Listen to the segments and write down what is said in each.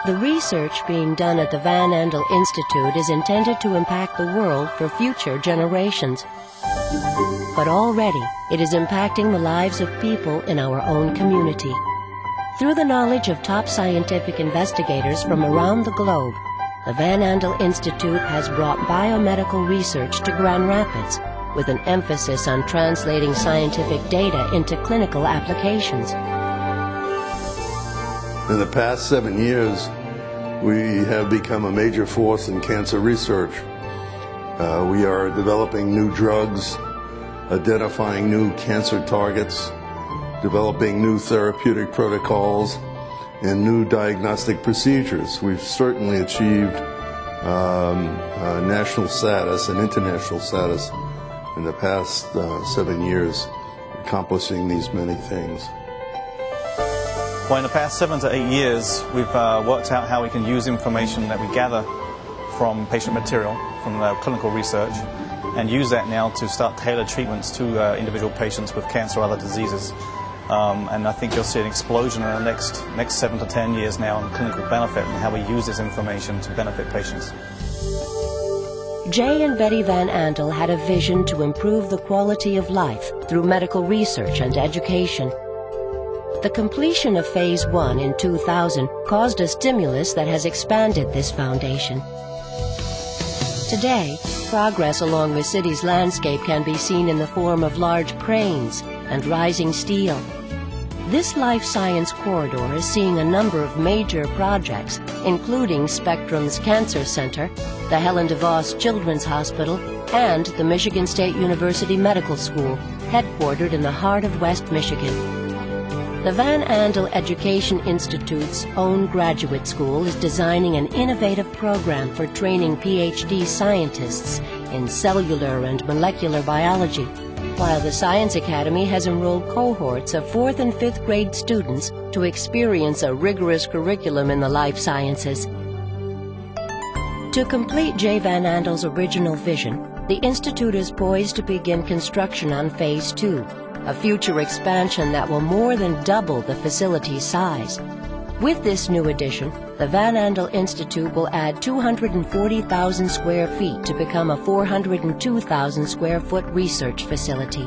The research being done at the Van Andel Institute is intended to impact the world for future generations. But already, it is impacting the lives of people in our own community. Through the knowledge of top scientific investigators from around the globe, the Van Andel Institute has brought biomedical research to Grand Rapids, with an emphasis on translating scientific data into clinical applications. In the past 7 years, we have become a major force in cancer research. We are developing new drugs, identifying new cancer targets, developing new therapeutic protocols, and new diagnostic procedures. We've certainly achieved national status and international status in the past 7 years, accomplishing these many things. Well, in the past 7 to 8 years, we've worked out how we can use information that we gather from patient material, from clinical research, and use that now to start tailored treatments to individual patients with cancer or other diseases. And I think you'll see an explosion in the next 7 to 10 years now in clinical benefit and how we use this information to benefit patients. Jay and Betty Van Andel had a vision to improve the quality of life through medical research and education. The completion of Phase 1 in 2000 caused a stimulus that has expanded this foundation. Today, progress along the city's landscape can be seen in the form of large cranes and rising steel. This life science corridor is seeing a number of major projects, including Spectrum's Cancer Center, the Helen DeVos Children's Hospital, and the Michigan State University Medical School, headquartered in the heart of West Michigan. The Van Andel Education Institute's own graduate school is designing an innovative program for training PhD scientists in cellular and molecular biology, while the Science Academy has enrolled cohorts of 4th and 5th grade students to experience a rigorous curriculum in the life sciences. To complete J. Van Andel's original vision, the Institute is poised to begin construction on Phase 2, a future expansion that will more than double the facility's size. With this new addition, the Van Andel Institute will add 240,000 square feet to become a 402,000 square foot research facility.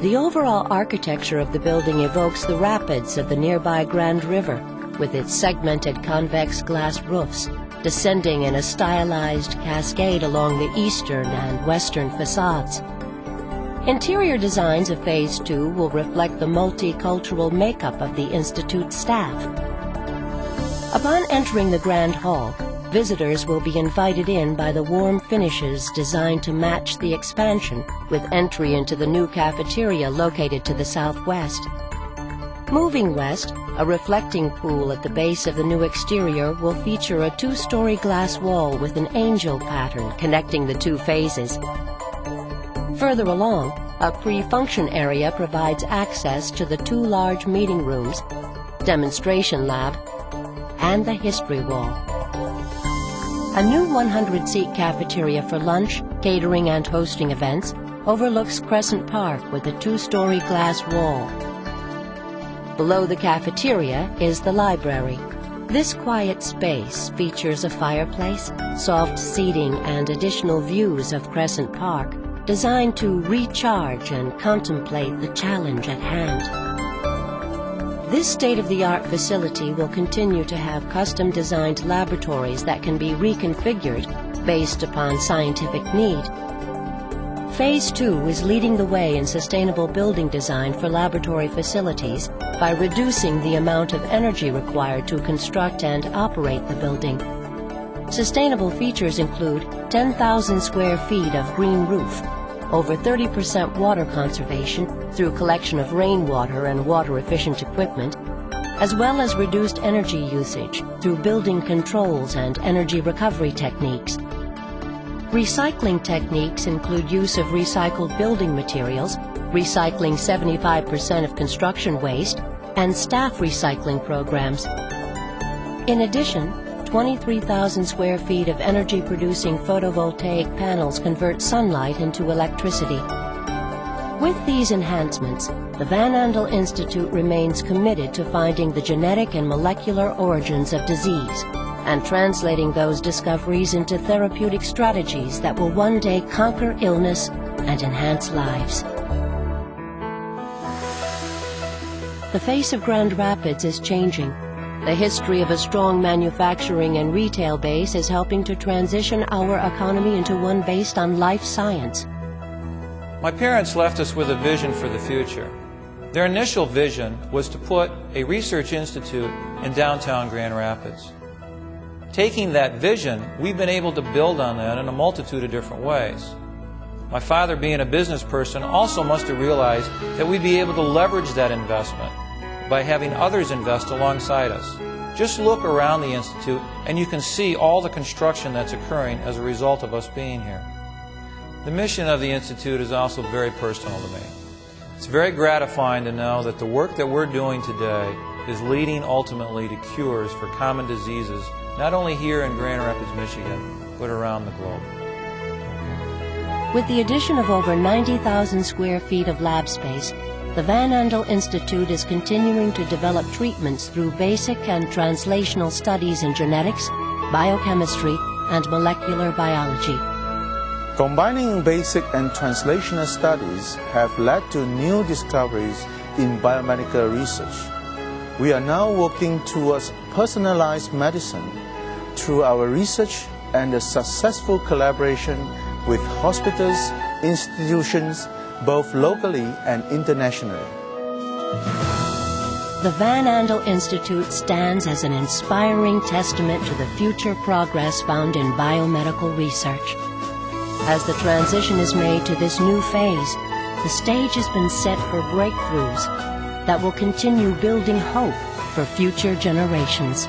The overall architecture of the building evokes the rapids of the nearby Grand River, with its segmented convex glass roofs, descending in a stylized cascade along the eastern and western facades. Interior designs of Phase 2 will reflect the multicultural makeup of the Institute's staff. Upon entering the Grand Hall, visitors will be invited in by the warm finishes designed to match the expansion, with entry into the new cafeteria located to the southwest. Moving west, a reflecting pool at the base of the new exterior will feature a 2-story glass wall with an angel pattern connecting the two phases. Further along, a pre-function area provides access to the 2 large meeting rooms, demonstration lab, and the history wall. A new 100-seat cafeteria for lunch, catering, and hosting events overlooks Crescent Park with a 2-story glass wall. Below the cafeteria is the library. This quiet space features a fireplace, soft seating, and additional views of Crescent Park, designed to recharge and contemplate the challenge at hand. This state-of-the-art facility will continue to have custom-designed laboratories that can be reconfigured based upon scientific need. Phase 2 is leading the way in sustainable building design for laboratory facilities by reducing the amount of energy required to construct and operate the building. Sustainable features include 10,000 square feet of green roof, over 30% water conservation through collection of rainwater and water-efficient equipment, as well as reduced energy usage through building controls and energy recovery techniques. Recycling techniques include use of recycled building materials, recycling 75% of construction waste, and staff recycling programs. In addition, 23,000 square feet of energy-producing photovoltaic panels convert sunlight into electricity. With these enhancements, the Van Andel Institute remains committed to finding the genetic and molecular origins of disease and translating those discoveries into therapeutic strategies that will one day conquer illness and enhance lives. The face of Grand Rapids is changing. The history of a strong manufacturing and retail base is helping to transition our economy into one based on life science. My parents left us with a vision for the future. Their initial vision was to put a research institute in downtown Grand Rapids. Taking that vision, we've been able to build on that in a multitude of different ways. My father, being a business person, also must have realized that we'd be able to leverage that investment by having others invest alongside us. Just look around the Institute and you can see all the construction that's occurring as a result of us being here. The mission of the Institute is also very personal to me. It's very gratifying to know that the work that we're doing today is leading ultimately to cures for common diseases, not only here in Grand Rapids, Michigan, but around the globe. With the addition of over 90,000 square feet of lab space, the Van Andel Institute is continuing to develop treatments through basic and translational studies in genetics, biochemistry, and molecular biology. Combining basic and translational studies have led to new discoveries in biomedical research. We are now working towards personalized medicine through our research and a successful collaboration with hospitals, institutions, both locally and internationally. The Van Andel Institute stands as an inspiring testament to the future progress found in biomedical research. As the transition is made to this new phase, the stage has been set for breakthroughs that will continue building hope for future generations.